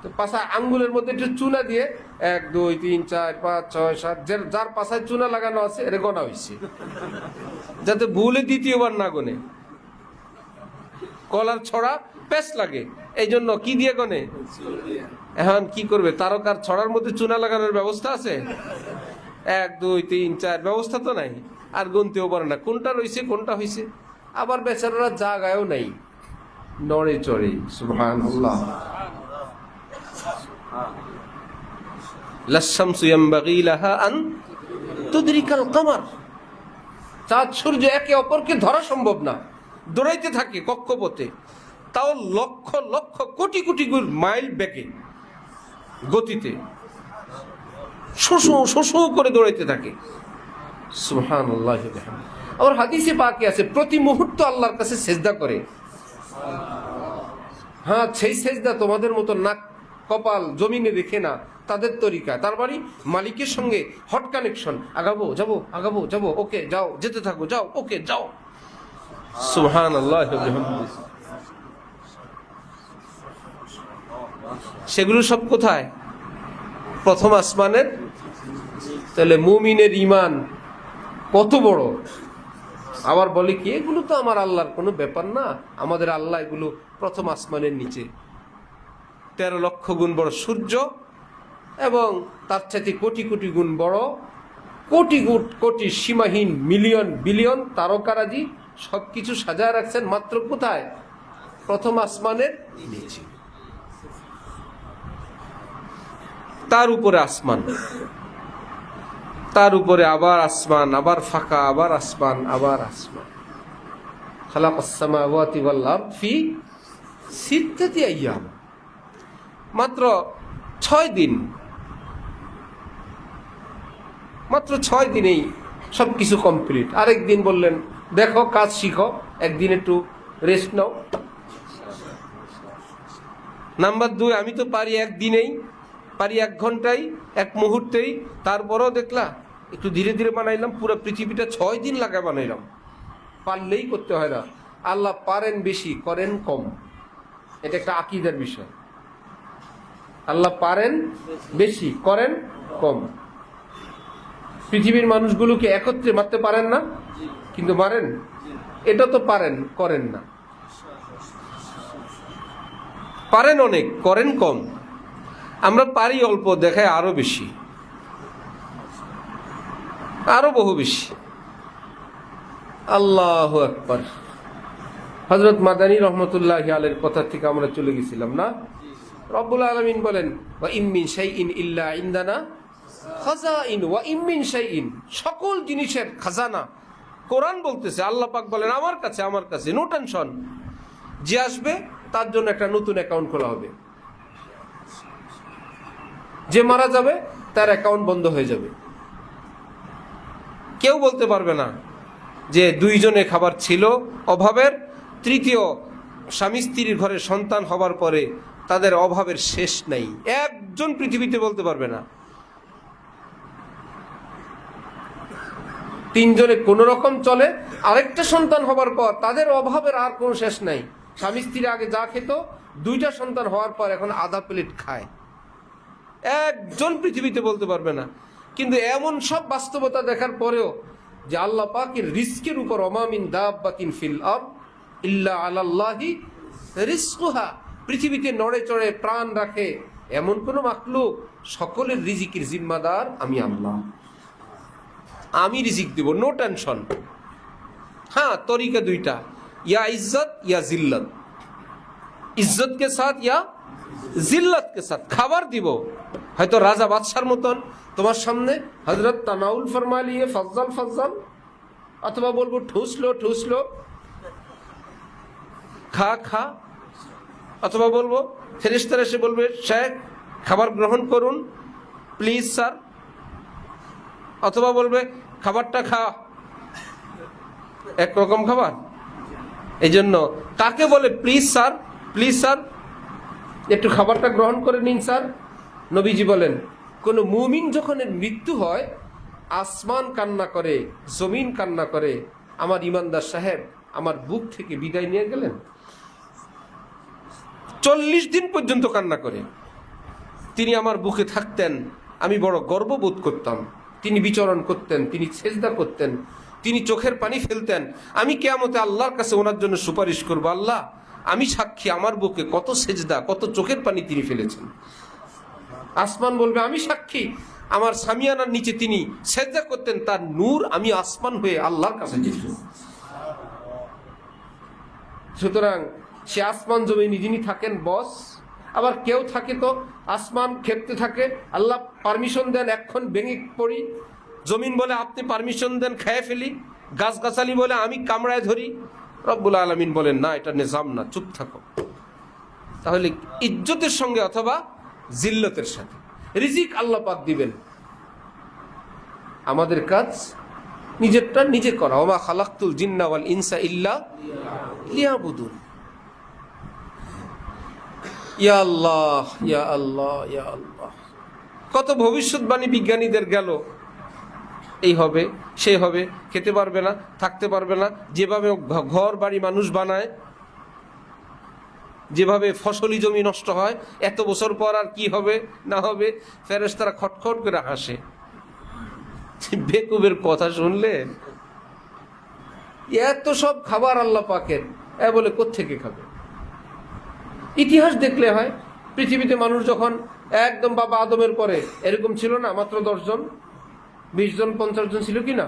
তো পাশা আঙ্গুলের মধ্যে একটু চুনা দিয়ে 1 2 3 4 5 6 7, যার পাশায় চুনা লাগানো আছে এটা গণা হয়েছে, যাতে ভুলে দ্বিতীয়বার না গনে। কলার ছড়া পেস লাগে, এই জন্য কি দিয়ে গনে? এখন কি করবে? তারকার ছড়ার মধ্যে চুনা লাগানোর ব্যবস্থা আছে? 1 2 3 4 ব্যবস্থা তো নাই, আর গুনতেও পারে না কোনটা রয়েছে কোনটা হয়েছে। আবার বেচারারা জাগায়ও নাই, নড়ে চড়ে। সুবহানাল্লাহ। লাশামসু ইয়ামবাগি লাহা আন তুদরিকাল কামার। চাঁদ সূর্য একে অপরকে ধরা সম্ভব না, দৌড়াইতে থাকে কক্ষপথে, তাও লক্ষ লক্ষ কোটি কোটি মাইল বেগে গতিতে শোষো করে দৌড়াইতে থাকে। সুবহানাল্লাহ। আবার হাদিসে পাকে আছে প্রতি মুহূর্ত আল্লাহর কাছে সেজদা করে। হ্যাঁ, সেই সেজদা তোমাদের মতো নাক কপাল জমিনে রেখে না, তাদের তরিকা। তার মানে মালিকের সঙ্গে হট কানেকশন, আগাবো যাবো আগাবো যাবো, ওকে যাও, যেতে থাকো, যাও, ওকে যাও। সুবহানাল্লাহ। সেগুলো সব কোথায়? প্রথম আসমানের। তাহলে মুমিনের ঈমান কত বড়! আবার বলে কি এগুলো তো আমার আল্লাহর কোনো ব্যাপার না, আমাদের আল্লাহ এগুলো প্রথম আসমানের নিচে। 13 লক্ষ গুণ বড় সূর্য, এবং তার চাইতে কোটি কোটি গুণ বড় কোটি কোটি সীমাহীন মিলিয়ন বিলিয়ন তারকারাজি, সবকিছু সাজায় রাখছেন মাত্র কোথায়? প্রথম আসমানের নিচে। তার উপরে আসমান, তার উপরে আবার আসমান, আবার ফাঁকা, আবার আসমান, আবার আসমান। খালাকাস সামাওয়াতি ওয়াল আরদ ফি সিত্তাতি আইয়াম। মাত্র 6 দিন, মাত্র 6 দিনেই সবকিছু কমপ্লিট। আরেকদিন বললেন দেখো কাজ শিখো, একদিন একটু রেস্ট নাও। নাম্বার 2, আমি তো পারি একদিনেই, পারি 1 ঘন্টায়, 1 মুহূর্তেই, তারপরও দেখলা একটু ধীরে ধীরে বানাইলাম, পুরো পৃথিবীটা 6 দিন লাগা বানাইলাম। পারলেই করতে হয় না, আল্লাহ পারেন বেশি, করেন কম। এটা একটা আকীদার বিষয়। আল্লাহ পারেন বেশি, করেন কম। পৃথিবীর মানুষগুলোকে একত্রে মারতে পারেন না, কিন্তু মারেন। এটা তো পারেন, করেন না। পারেন অনেক, করেন কম। আমরা পারি অল্প, দেখায় আরো বেশি, আরো বহু বেশি। আল্লাহু আকবার। হযরত মাদানী রহমতুল্লাহি আলাইহির কথা থেকে আমরা চলে গেছিলাম না? রব্বুল আলামিন বলেন ওয়া ইম মিন শাইইন ইল্লা ইনদানা খাযাইন ওয়া ইম মিন শাইইন, সকল জিনিসের খাজানা। কোরআন বলতেছে, আল্লাহ পাক বলেন আমার কাছে, আমার কাছে, নো টেনশন। যে আসবে তার জন্য একটা নতুন অ্যাকাউন্ট খোলা হবে, যে মারা যাবে তার অ্যাকাউন্ট বন্ধ হয়ে যাবে। কেউ বলতে পারবে না যে 2 জনে খাবার ছিল অভাবের, তৃতীয় স্বামী স্ত্রীর ঘরে সন্তান হবার পরে তাদের অভাবের শেষ নাই। একজন পৃথিবীতে বলতে পারবে না। 3 জনে কোন রকম চলে, আরেকটা সন্তান হবার পর তাদের অভাবের আর কোনো শেষ নাই। স্বামী স্ত্রী আগে যা খেত, 2টা সন্তান হওয়ার পর এখন আধা প্লেট খায়। একজন পৃথিবীতে বলতে পারবে না। কিন্তু এমন সব বাস্তবতা দেখার পরেও যে আল্লাহ পাকের রিস্কের উপর ওমা মিন দাব্বাতিন ফিল আরদ ইল্লা আলাল্লাহি রিজকুহা, পৃথিবীতে নড়ে চড়ে প্রাণ রাখে এমন কোন মাখলুক, সকলের রিজিকের জিম্মাদার আমি আল্লাহ। আমি রিজিক দেব, নো টেনশন। হ্যাঁ, তরিকা 2টা, ইয়া ইজ্জত ইয়া জিল্লত। ইজ্জত কে সাথ ইয়া জিল্লত কে সাথ খাবার দিব। হয়তো রাজা বাদশার মতন তোমার সামনে হযরত তানাউল ফরমা লিয়ে ফজল ফজল, অথবা বলবো ঠুসলো ঠুসলো, খা খা, অথবা বলবো ফেরেশতারা এসে বলবে শেখ খাবার গ্রহণ করুন প্লিজ স্যার, অথবা বলবে খাবারটা খা। একরকম খাবার। এই জন্য কাকে বলে প্লিজ স্যার, প্লিজ স্যার একটু খাবারটা গ্রহণ করে নিন স্যার? নবীজি বলেন কোন মুমিন যখন এর মৃত্যু হয়, আসমান কান্না করে, জমিন কান্না করে, আমার ইমানদার সাহেব আমার বুক থেকে বিদায় নিয়ে গেলেন। 40 দিন পর্যন্ত কান্না করে। তিনি আমার বুকে থাকতেন, আমি বড় গর্ববোধ করতাম। তিনি বিচরণ করতেন, তিনি সেজদা করতেন, তিনি চোখের পানি ফেলতেন। আমি কিয়ামতে আল্লাহর কাছে ওনার জন্য সুপারিশ করব, আল্লাহ আমি সাক্ষী, আমার বুকে কত সেজদা, কত চোখের পানি তিনি ফেলেছেন। আসমান বলবে আমি সাক্ষী, আমার সামিয়ানার নিচে তিনি সেজদা করতেন, তার নূর আমি আসমান হয়ে আল্লাহর কাছে যেত। সুতরাং সে আসমান জমিনে যিনি থাকেন বস, আবার কেউ থাকে তো আসমান ক্ষেত্রে থাকে, আল্লাহ পারমিশন দেন এক্ষণ ভেঙে পড়ি, জমিন বলে আপনি পারমিশন দেন খেয়ে ফেলি, গাছগাছালি বলে আমি কামড়ায় ধরি, রব্বুল আলামিন বলেন না, এটা নিজাম না, চুপ থাকো। তাহলে ইজ্জতের সঙ্গে অথবা জিল্লতের সাথে রিজিক আল্লাহ পাক দিবেন, আমাদের কাজ নিজেরটা নিজে করা। ওমা খালাকতুল জিন্না ওয়াল ইনসা ইল্লা লিয়াবুদুন। ইয়া আল্লাহ, ইয়া আল্লাহ, ইয়া আল্লাহ। কত ভবিষ্যৎবাণী বিজ্ঞানীদের গেল, এই হবে সে হবে, খেতে পারবে না, থাকতে পারবে না, যেভাবে ঘর বাড়ি মানুষ বানায়, যেভাবে ফসলি জমি নষ্ট হয়, এত বছর পর আর কি হবে না হবে, ফেরেশতারা খটখট করে হাসে। বেকুবের কথা শুনলে এত সব খাবার আল্লাহ পাকের, বলে কোত্থেকে খাবে? ইতিহাস দেখলে হয়, পৃথিবীতে মানুষ যখন একদম বাবা আদমের পরে এরকম ছিল না, মাত্র 10 জন, 20 জন, 50 জন ছিল কি না,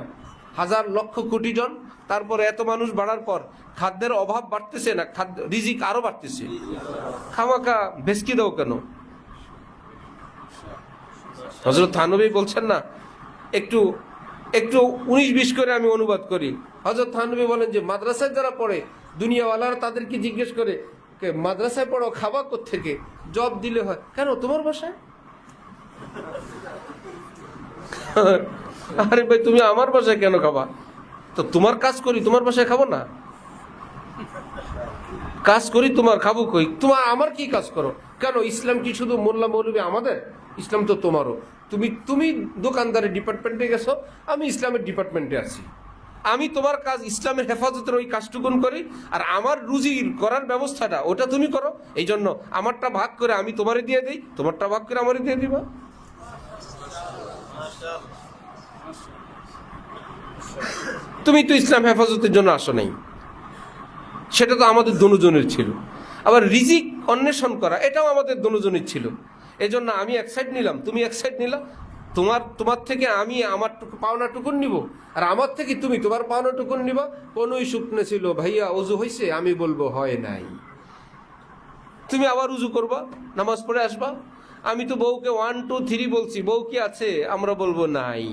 হাজার লক্ষ কোটি জন। তারপরে এত মানুষ বাড়ার পর খাদ্যের অভাব বাড়তেছে না, খাদ্য রিজিক আরো বাড়তেছে। খামাখা ভেসকি দাও কেন? হযরত থানবী বলছেন না, একটু 19-20 করে আমি অনুবাদ করি। হযরত থানবী বলেন যে মাদ্রাসায় যারা পড়ে দুনিয়াওয়ালারা তাদেরকে জিজ্ঞেস করে মাদ্রাসায় পড়ো, খাবা কোত্থেকে? জব দিলে হয় কেন তোমার বাসায়? আরে ভাই, তুমি আমার বাসায় কেন খাবা? তো তোমার কাজ করি, তোমার বাসায় খাবো না? কাজ করি তোমার, খাবো কই? তোমার আমার কি কাজ করো কেন? ইসলাম কি শুধু মোল্লা মৌলবী আমাদের? ইসলাম তো তোমারও। তুমি দোকানদারের ডিপার্টমেন্টে গেছো, আমি ইসলামের ডিপার্টমেন্টে আছি। আমি তোমার কাজ ইসলামের হেফাজতের ওই কাজটুকুন করি, আর আমার রুজির করার ব্যবস্থাটা ওটা তুমি করো। এই জন্য আমারটা ভাগ করে আমি তোমারে দিয়ে দিই, তোমারটা ভাগ করে আমারে দিয়ে দিবা। তুমি তো ইসলাম হেফাজতের জন্য আসো নাই, সেটা তো আমাদের দুজনের ছিল। আবার রিজিক অন্বেষণ করা, এটাও আমাদের দুজনের ছিল। এই জন্য আমি এক সাইড নিলাম, তুমি এক সাইড নিলা। তোমার থেকে আমি আমার পাওনাটুকুন নিব, আর আমার থেকে তুমি তোমার পাওনাটুকুন নিবা। কোন স্বপ্নে ছিল ভাইয়া ওযু হয়েছে, আমি বলবো হয় নাই। তুমি আবার উজু করবা, নামাজ পড়ে আসবা। আমি তো বউকে 1 2 3 বলছি, বউ কি আছে? আমরা বলবো নাই।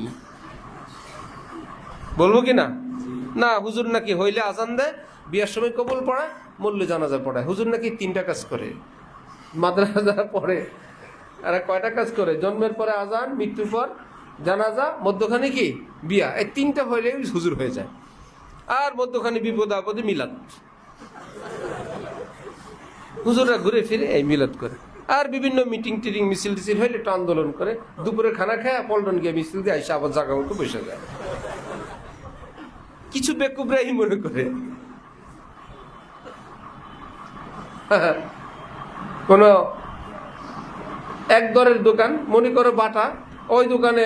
বলবো কি না? না, হুজুর নাকি হইলে আজান দেয়, বিয়ার সময় কবুল পড়ায়, মরলে জানাজা পড়ায়। হুজুর নাকি 3টা কাজ করে। মাদ্রাসা যারা পড়ে এরা কয়টা কাজ করে? জন্মের পরে আজান, মৃত্যুর পর জানাজা, মধ্যখানে কি বিয়া। এই 3টা হইলে হুজুর হয়ে যায়। আর মধ্যখানে বিপদ আপদে মিলাদ, হুজুররা ঘুরে ফিরে এই মিলাদ করে। আর বিভিন্ন মিটিং টিটিং মিছিল টিছিল হইলে একটু আন্দোলন করে, দুপুরে খানা খায় পল্টন গিয়ে মিছিল দিয়ে আইসা আবার জায়গা মতো বসে যায়। কিছু বেকুবরাই মনে করে কোন এক দরের দোকান মনে করো বাটা, ওই দোকানে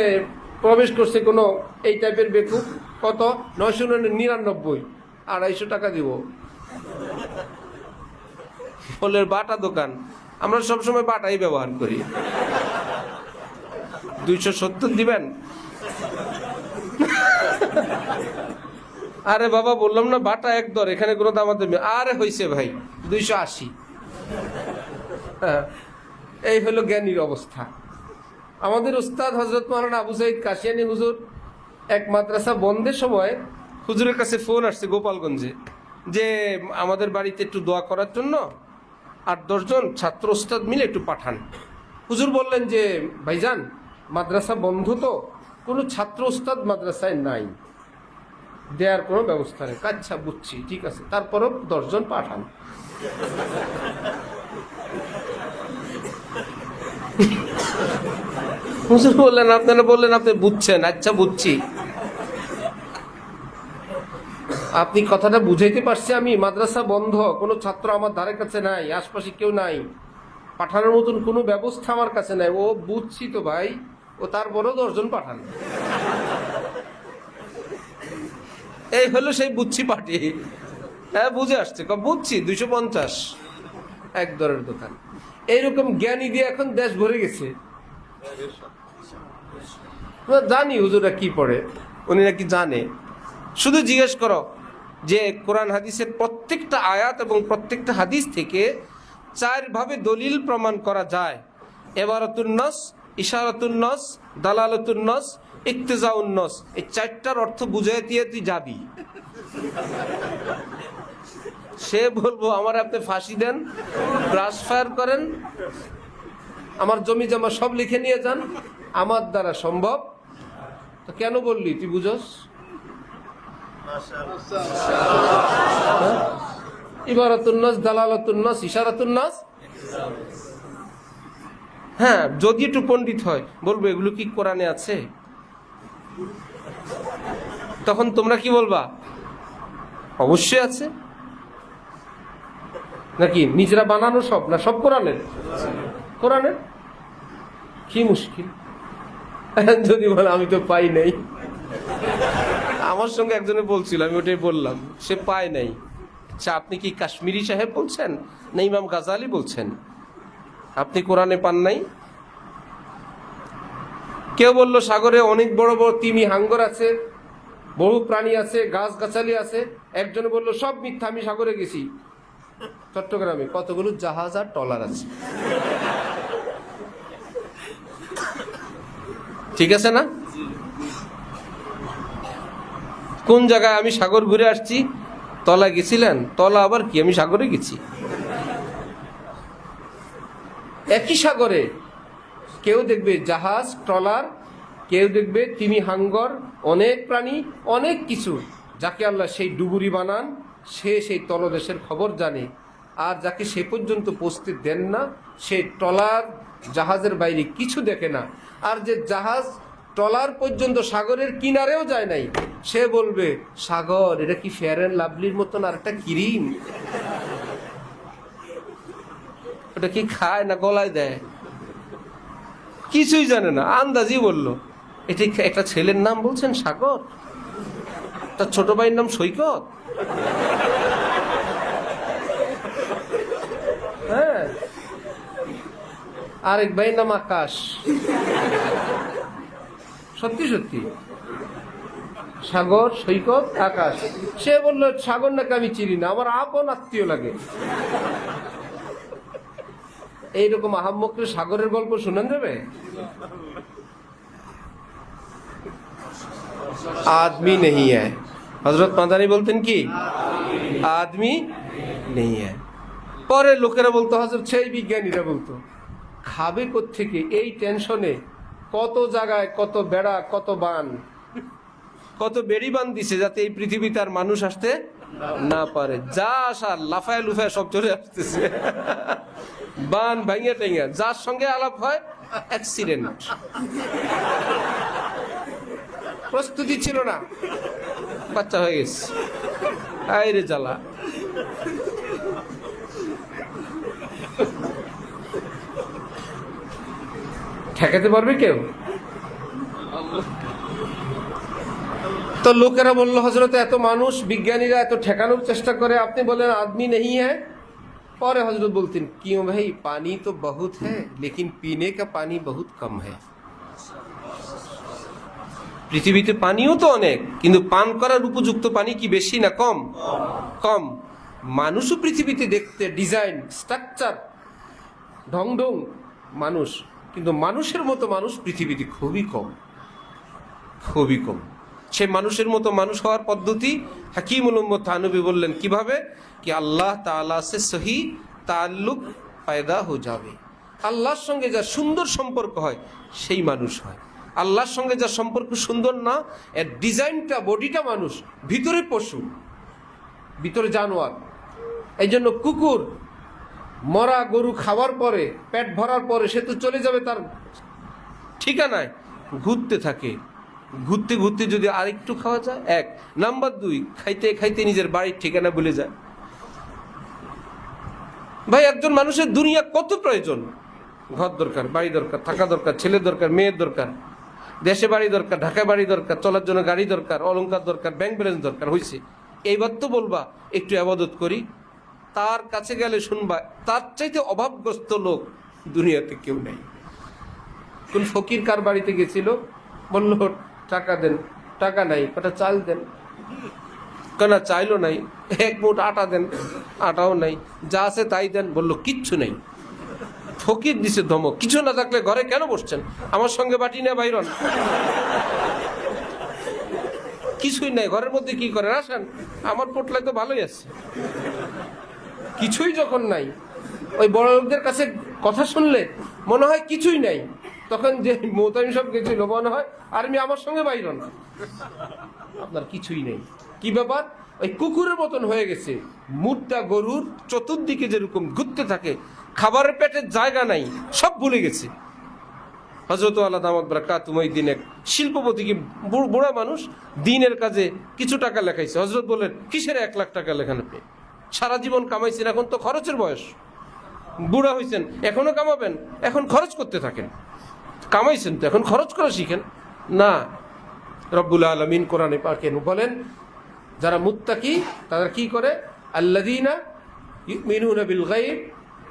প্রবেশ করছে কোনো এই টাইপের বেকুব, কত 999, 250 টাকা দিব। ফলের বাটা দোকান, আমরা সবসময় বাটাই ব্যবহার করি। 270 দিবেন? আরে বাবা, বললাম না বাটা এক দর, এখানে কোনো দাম দেবে? আরে হয়েছে ভাই 280। এই হলো জ্ঞানীর অবস্থা। আমাদের উস্তাদ হযরত মাওলানা আবু সাঈদ কাশিয়ানী হুজুর এক মাদ্রাসা বন্ধের সময় হুজুরের কাছে ফোন আসছে গোপালগঞ্জে, যে আমাদের বাড়িতে একটু দোয়া করার জন্য 8-10 জন ছাত্র উস্তাদ মিলে একটু পাঠান। হুজুর বললেন যে ভাইজান, মাদ্রাসা বন্ধ, তো কোনো ছাত্র উস্তাদ মাদ্রাসায় নাই, দেওয়ার কোনো ব্যবস্থা নেই। আচ্ছা বুঝছি, ঠিক আছে, তারপরও 10 জন পাঠান। হুজুর বললেন আপনারা বললেন আপনি বুঝছেন, আচ্ছা বুঝছি। আপনি কথাটা বুঝাইতে পারছি আমি? মাদ্রাসা বন্ধ, কোনো ছাত্র আমার ধারে কাছে নাই, আশপাশে কেউ নাই, পাঠানোর মতন কোনো ব্যবস্থা আমার কাছে নাই। ও বুঝছি তো ভাই, ও তারপরেও 10 জন পাঠান। এই হলো সেই বুঝছি পার্টি। হ্যাঁ বুঝে আসছে, বুঝছি 250 এক দরের দোকান। এইরকম জ্ঞানী দিয়ে এখন দেশ ভরে গেছে। জানি হুজুরা কি পড়ে, উনি নাকি জানে। শুধু জিজ্ঞেস করো যে কোরআন হাদিসের প্রত্যেকটা আয়াত এবং প্রত্যেকটা হাদিস থেকে 4 ভাবে দলিল প্রমাণ করা যায়। এবারাতুন নস, ইশারাতুন নস, দালালাতুন নস, ইক্তেজাউন নস। এই 4টার অর্থ বুঝাই দিয়ে তুই যাবি। সে বলবো আমার আপনি ফাঁসি দেন, ব্রাশ ফায়ার করেন, আমার জমি জমা সব লিখে নিয়ে যান, আমার দ্বারা সম্ভব। তো কেন বললি তুই বুঝস? ইবারাতুন নাস, দালালাতুন নাস, ইশারাতুন নাস। হ্যাঁ, যদি একটু পণ্ডিত হয় বলবো এগুলো কি কোরআনে আছে? তখন তোমরা কি বলবা? অবশ্যই আছে। নাকি নিজেরা বানানো সব না সব কোরআনের? কোরআনের কি মুশকিল? যদি বলে আমি তো পাই নাই। আমার সঙ্গে একজনে বলছিল, আমি ওটাই বললাম, সে পায় নাই। আচ্ছা, আপনি কি কাশ্মীরি সাহেব বলছেন না ইমাম গাজালি বলছেন? আপনি কোরআনে পান নাই? কেউ বলল সাগরে অনেক বড় বড় তিমি হাঙ্গর আছে, বহু প্রাণী আছে, গাছ গাছালি আছে। একজনে বলল সব মিথ্যা, আমি সাগরে গেছি। চট্টগ্রামে কতগুলো জাহাজ আর ট্রলার আছে। ঠিক আছে না? কোন জায়গায় আমি সাগর ঘুরে আসছি? তলা গেছিলেন? তলা আবার কি, আমি সাগরে গেছি। একই সাগরে কেউ দেখবে জাহাজ ট্রলার, কেউ দেখবে তিমি হাঙ্গর, অনেক প্রাণী, অনেক কিছু। যাকে আল্লাহ সেই ডুবুরি বানান, সে সেই তলদেশের খবর জানে। আর যাকে সে পর্যন্ত পৌঁছতে দেন না, সে ট্রলার জাহাজের বাইরে কিছু দেখে না। আর যে জাহাজ ট্রলার পর্যন্ত সাগরের কিনারেও যায় নাই, সে বলবে সাগর এটা কি ফেয়ার অ্যান্ড লাভলির মতন আর একটা ক্রিম? ওটা কি খায় না গলায় দেয়? কিছুই জানে না, আন্দাজি বললো। এটা একটা ছেলের নাম বলছেন সাগর, তার ছোট ভাইয়ের নাম সৈকত। হ্যাঁ, আরেক ভাইয়ের নাম আকাশ। সত্যি সত্যি সাগর, সৈকত, আকাশ। সে বললো সাগর নাকি আমি চিনি না, আমার আপন আত্মীয় লাগে। এইরকম আহাম্মকরে সাগরের গল্প শুনেন দেবে? आदमी नहीं है। হযরত মাদানী বলতেন কি? আদমি নেই হ্যায়। পরে লোকেরা বলতো, হযরত সেই বিজ্ঞানীরা বলতো খাবে কোত্থেকে এই টেনশনে? কত জায়গায় কত বেড়া, কত বান, কত বেড়ি বান দিছে যাতে এই পৃথিবীতে আর মানুষ আসতে না পারে। যা আসার লাফায় লুফায় সব চলে আসতেছে। বান ভাঙিয়া টেঙ্গা, যার সঙ্গে আলাপ হয় অ্যাক্সিডেন্ট। প্রস্তুতি ছিল না, বাচ্চা হয়ে গেছে। আইরে জ্বালা। ঠেকাতে পারবে কেউ? তো লোকেরা বললো হযরত এত মানুষ, বিজ্ঞানীরা এত ঠেকানোর চেষ্টা করে, আপনি বলেন আদমি নেই হ্যায়। পরে হযরত বলতেন কিউঁ ভাই, পানি তো বহুত হ্যায় লেকিন পিনে কা পানি বহুত কম হ্যায়। পৃথিবীতে পানিও তো অনেক, কিন্তু পান করার উপযুক্ত পানি কি বেশি না কম? কম। মানুষও পৃথিবীতে দেখতে ডিজাইন, স্ট্রাকচার, ঢং ঢং মানুষ, কিন্তু মানুষের মতো মানুষ পৃথিবীতে খুবই কম, খুবই কম। সে মানুষের মতো মানুষ হওয়ার পদ্ধতি হাকিমুল উম্মত থানবী বললেন কিভাবে? কি আল্লাহ তাআলা সে সহি তাল্লুক পয়দা হো যাবে। আল্লাহর সঙ্গে যা সুন্দর সম্পর্ক হয় সেই মানুষ হয়। আল্লাহর সঙ্গে যা সম্পর্ক সুন্দর না, এর ডিজাইনটা, বডিটা মানুষ, ভিতরে পশু, ভিতরে জানোয়ার। এই জন্য কুকুর মরা গরু খাওয়ার পরে, পেট ভরার পরে সে তো চলে যাবে তার ঠিকানায়, ঘুরতে থাকে। ঘুরতে ঘুরতে যদি আরেকটু খাওয়া যায়, 1 নাম্বার 2 খাইতে খাইতে নিজের বাড়ির ঠিকানা ভুলে যায়। ভাই, একজন মানুষের দুনিয়া কত প্রয়োজন। ঘর দরকার, বাড়ি দরকার, থাকা দরকার, ছেলে দরকার, মেয়ের দরকার, দেশে বাড়ি দরকার, ঢাকায় বাড়ি দরকার, চলার জন্য গাড়ি দরকার, অলংকার দরকার, ব্যাংক ব্যালেন্স দরকার। হয়েছে এইবার তো বলবা একটু আবাদত করি, তার কাছে গেলে শুনবা তার চাইতে অভাবগ্রস্ত লোক দুনিয়াতে কেউ নেই। কোন ফকির কার বাড়িতে গেছিল, বলল টাকা দেন, টাকা নাই, কটা চাল দেন, কেনা চাইলো নাই, এক মুঠ আটা দেন, আটাও নাই, যা আছে তাই দেন, বললো কিচ্ছু নেই। ফকির দিছে ধমক, কিছু না থাকলে ঘরে কেন বসছেন, আমার সঙ্গে বাটি না বাইরন, কিছুই নাই ঘরের মধ্যে কি করেন, আসেন আমার পোটলায় তো ভালোই আছে। কিছুই যখন নাই, ওই বড় লোকদের কাছে কথা শুনলে মনে হয় কিছুই নাই, তখন যে মোতাইম সব গেছিল মনে হয় আর্মি আমার সঙ্গে বাইরন, আপনার কিছুই নেই। কি ব্যাপার, ওই কুকুরের মতন হয়ে গেছে, মুটটা গরুর চতুর্দিকে যেরকম ঘুরতে থাকে, খাবারের পেটের জায়গা নাই, সব ভুলে গেছে। হযরত আল্লাহ দামাত বারাকাতুহু ওই দিন এক শিল্পপতি, কি বুড়া মানুষ, দিনের কাজে কিছু টাকা লেখাইছে। হযরত বললেন কিসের 1 লাখ টাকা লেখান আপনি, সারা জীবন কামাইছেন, এখন তো খরচের বয়স, বুড়া হয়েছেন এখনো কামাবেন, এখন খরচ করতে থাকেন, কামাইছেন তো এখন খরচ করা শিখেন না। রব্বুল আলামিন কোরআনে পাকে বলেন যারা মুত্তাকি তারা কি করে, আল্লাযীনা ইউমিনুনা বিল গায়ব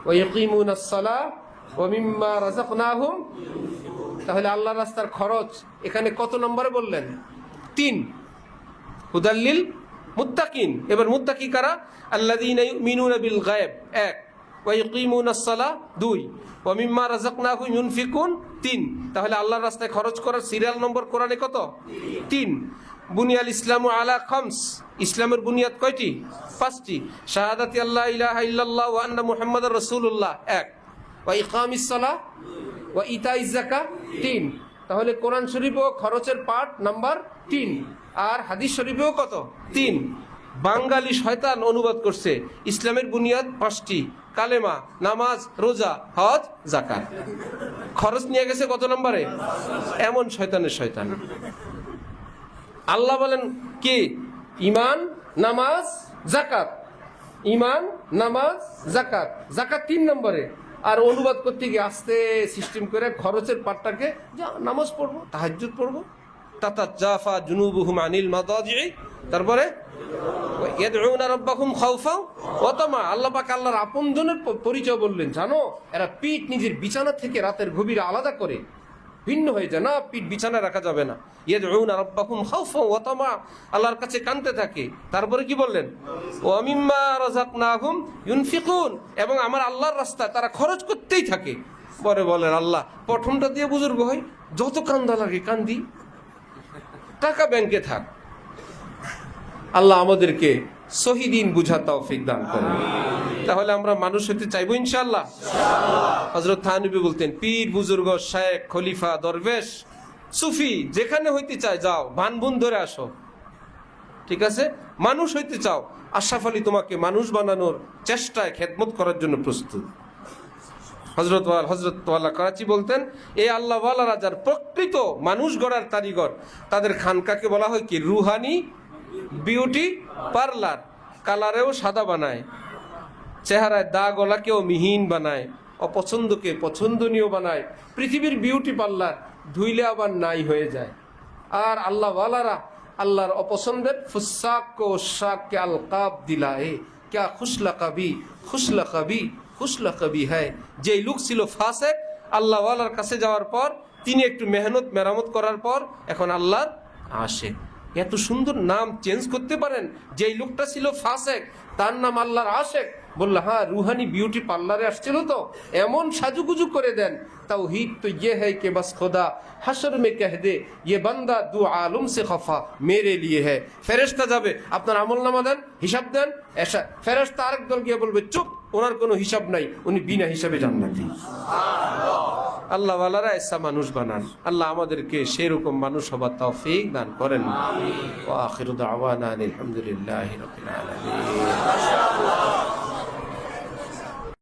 ওয়া ইয়াকিমুনাস সালাহ ওয়া মিম্মা রাযাকনাহুম। তাহলে আল্লাহর রাস্তার খরচ এখানে কত নম্বরে বললেন, 3, হুদাল্লিল মুত্তাকিন। এবার মুত্তাকি কারা, আল্লাযীনা ইউমিনুনা বিল গায়ব 1, ওয়া ইয়াকিমুনাস সালাহ 2, ওয়া মিম্মা রাযাকনাহুম ইউনফিকুন 3। তাহলে আল্লাহর রাস্তায় খরচ করার সিরিয়াল নম্বর কোরআনে কত, 3। বুনিয়াল ইসলামু আলা খামস, ইসলামের বুনিয়াদ কয়টি, 5টি। শাহাদাতি আল্লাহ ইলাহা ইল্লাল্লাহ ওয়া আন্না মুহাম্মাদুর রাসূলুল্লাহ 1, ওয়া ইকামিস সালাহ ওয়া ইতাইজ যাকাত 3। তাহলে কোরআন শরীফও খরচের পার্ট নাম্বার 3, আর হাদিস শরীফেও কত, 3। বাঙালি শয়তান অনুবাদ করছে ইসলামের বুনিয়াদ 5টি, কালেমা, নামাজ, রোজা, হজ, যাকাত। খরচ নিয়ে গেছে কত নম্বরে, এমন শয়তানের শয়তান। আল্লাহ বলেন কি, ঈমান, নামাজ, যাকাত, ঈমান, নামাজ, যাকাত, যাকাত 3 নম্বরে। আর অনুবাদ করতে গিয়ে আস্তে সিস্টেম করে খরচের পার্টটাকে, যা নামাজ পড়বো, তাহাজ্জুদ পড়বো, তাতাজাফা জুনুবুহুম আনিল মাদাজি'i, তারপরে ইয়াদউনা রাব্বাহুম খাউফা ওয়া তামা। আল্লাহ পাক আল্লাহর আপনজনের পরিচয় বললেন, জানো এরা পিঠ নিজের বিছানা থেকে রাতের গভীরে আলাদা করে, ভিন্ন হয়ে যায় না, পিঠ বিছানা রাখা যাবে না। ইয়াদউনা রাব্বাহুম খাউফা ওয়া তামা, আল্লাহর কাছে কাঁদতে থাকে। তারপরে কি বললেন, ওয়া মিম্মা রাযাকনাহুম ইউনফিকুন, এবং আমার আল্লাহর রাস্তায় তারা খরচ করতেই থাকে। পরে বলেন আল্লাহ প্রথমটা দিয়ে বুজুর্গ হয়, যত কান্দা লাগে কান্দি, টাকা ব্যাংকে থাক। আল্লাহ আমাদেরকে সহিদিন বুঝা তৌফিক দান করেন। তাহলে আমরা মানুষ হতে চাইবো ইনশাআল্লাহ। হযরত থানবী বলতেন, পীর, বুজুর্গ, শেখ, খলিফা, দরবেশ, সুফি যেখানে হইতে চায় যাও, ভানবুন ধরে আসো, ঠিক আছে? মানুষ হইতে চাও, আশরাফ আলী তোমাকে মানুষ বানানোর চেষ্টায় খেদমত করার জন্য প্রস্তুত। হযরত ওয়ালা করাচি বলতেন, এই আল্লাহ ওয়ালা রাজার প্রকৃত মানুষ গড়ার কারিগর, তাদের খানকাকে বলা হয় কি, রুহানি বিউটি পার্লার। কালারেও সাদা বানায়, চেহারায় দাগ গলাকেও মিহিন বানায়, অপছন্দকে পছন্দনীয় বানায়। পৃথিবীর বিউটি পার্লার ধুইলে আবার নাই হয়ে যায়। আর আল্লাহ ওয়ালারা আল্লাহর অপছন্দের ফুসাক কো শাককে আলকাব দিলায়ে, ক্যা খুশলা কবি খুশলা কবি খুশলা কবি হ্যায়। যেই লোক ছিল ফাসেক, আল্লাহ ওয়ালার কাছে যাওয়ার পর তিনি একটু মেহনত মেরামত করার পর এখন আল্লাহর আশিক। এত সুন্দর নাম চেঞ্জ করতে পারেন। যেই লোকটা ছিল ফাসেক, তার নাম আল্লাহর আশিক। বলল হ্যাঁ, রুহানি বিউটি পার্লারে আসছিল তো, এমন সাজুগুজু করে দেন। তাওহীদ তো ये है कि बस खुदा हशर में कह दे ये बंदा दो आलम से खफा मेरे लिए है। ফেরেশতা যাবে, আপনার আমলনামা দেন, হিসাব দেন। এসা ফেরেশতা আরেক দল গিয়ে বলবে চুপ, ওনার কোনো হিসাব নাই, উনি বিনা হিসাবে জান্নাতি। আল্লাহ ওয়ালারা এসা মানুষ বানান। আল্লাহ আমাদেরকে সেরকম মানুষ হবার তৌফিক দান করেন। ওয়া আখিরু দাওয়ানা আলহামদুলিল্লাহি রাব্বিল আলামিন।